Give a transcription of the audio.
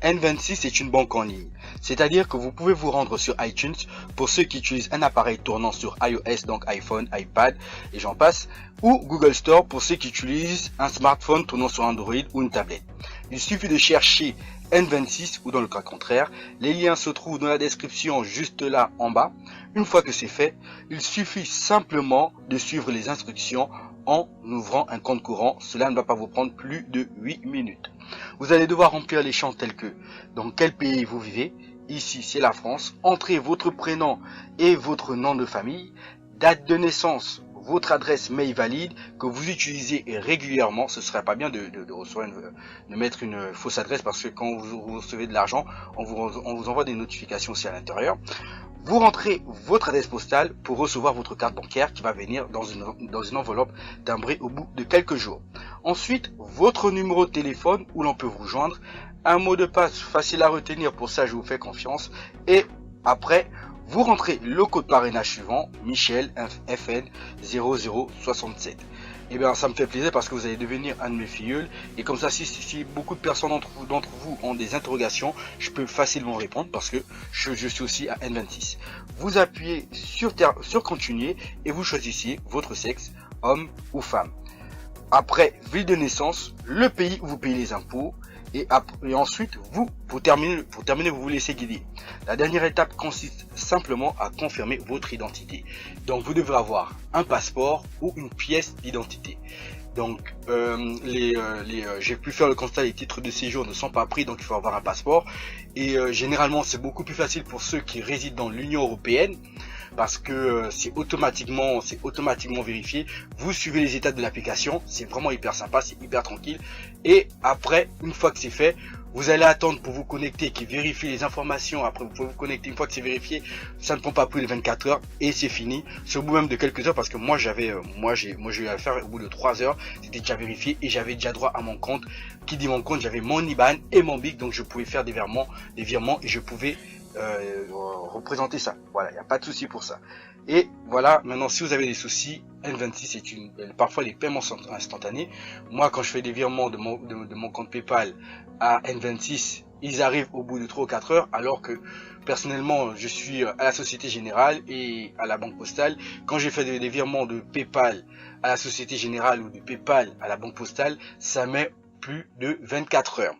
N26 est une banque en ligne, c'est-à-dire que vous pouvez vous rendre sur iTunes pour ceux qui utilisent un appareil tournant sur iOS, donc iPhone, iPad et j'en passe, ou Google Store pour ceux qui utilisent un smartphone tournant sur Android ou une tablette. Il suffit de chercher N26 ou dans le cas contraire, les liens se trouvent dans la description juste là en bas. Une fois que c'est fait, il suffit simplement de suivre les instructions en ouvrant un compte courant. Cela ne va pas vous prendre plus de 8 minutes. Vous allez devoir remplir les champs tels que dans quel pays vous vivez. Ici c'est la France. Entrez votre prénom et votre nom de famille, date de naissance, votre adresse mail valide que vous utilisez régulièrement. Ce serait pas bien de mettre une fausse adresse parce que quand vous recevez de l'argent, on vous envoie des notifications aussi à l'intérieur. Vous rentrez votre adresse postale pour recevoir votre carte bancaire qui va venir dans une enveloppe timbrée au bout de quelques jours. Ensuite, votre numéro de téléphone où l'on peut vous joindre, un mot de passe facile à retenir, pour ça je vous fais confiance, et après, vous rentrez le code parrainage suivant, Michel FN 0067. Et bien ça me fait plaisir parce que vous allez devenir un de mes filleuls. Et comme ça, si beaucoup de personnes d'entre vous ont des interrogations, je peux facilement répondre parce que je suis aussi à N26. Vous appuyez sur continuer et vous choisissez votre sexe, homme ou femme. Après, ville de naissance, le pays où vous payez les impôts. Et ensuite, pour terminer, vous vous laissez guider. La dernière étape consiste simplement à confirmer votre identité. Donc, vous devrez avoir un passeport ou une pièce d'identité. Donc, j'ai pu faire le constat, les titres de séjour ne sont pas pris, donc il faut avoir un passeport. Et généralement, c'est beaucoup plus facile pour ceux qui résident dans l'Union européenne. Parce que c'est automatiquement vérifié. Vous suivez les étapes de l'application, c'est vraiment hyper sympa, c'est hyper tranquille. Et après, une fois que c'est fait, vous allez attendre pour vous connecter, qui vérifie les informations. Après, vous pouvez vous connecter. Une fois que c'est vérifié, ça ne prend pas plus de 24 heures et c'est fini. C'est au bout même de quelques heures parce que moi j'ai eu à le faire au bout de 3 heures. C'était déjà vérifié et j'avais déjà droit à mon compte. Qui dit mon compte, j'avais mon IBAN et mon BIC, donc je pouvais faire des virements et je pouvais représenter ça. Voilà, il n'y a pas de souci pour ça. Et voilà, maintenant si vous avez des soucis, N26 parfois les paiements sont instantanés. Moi quand je fais des virements de mon compte PayPal à N26, ils arrivent au bout de 3 ou 4 heures, alors que personnellement je suis à la Société Générale et à la Banque Postale. Quand j'ai fait des virements de PayPal à la Société Générale ou de PayPal à la Banque Postale, ça met plus de 24 heures.